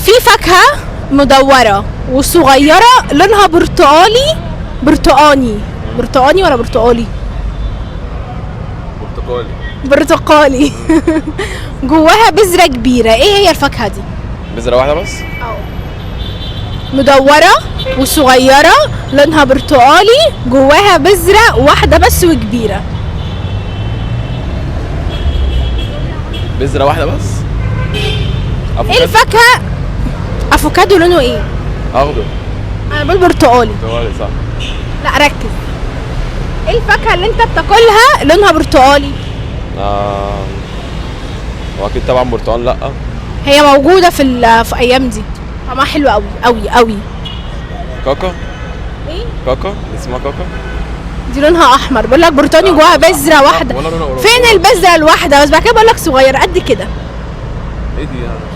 في فاكهة مدورة وصغيرة لونها برتقاني ولا برتقالي؟ برتقالي. برتقالي. جواها بذرة كبيرة، ايه هي الفاكهة دي؟ بذرة واحدة بس؟ مدورة وصغيرة لونها برتقالي، جواها بذرة واحدة بس وكبيرة. بذرة واحدة بس؟ ايه الفاكهة؟ افوكادو لونه ايه؟ اخضر. انا بقول برتقالي. برتقالي صح. لا ركز. ايه الفاكهة اللي انت بتاكلها لونها برتقالي؟ هو اكيد طبعا برتقال. لا هي موجودة في ايام دي، طعمها حلو قوي قوي قوي. كاكا. ايه؟ كاكا اسمها كاكا. دي لونها احمر، بقول لك برتقاني جواها بذرة واحدة. فين البذرة الواحدة؟ بس بعد كده بقول لك صغير قد كده. ايه دي يعني؟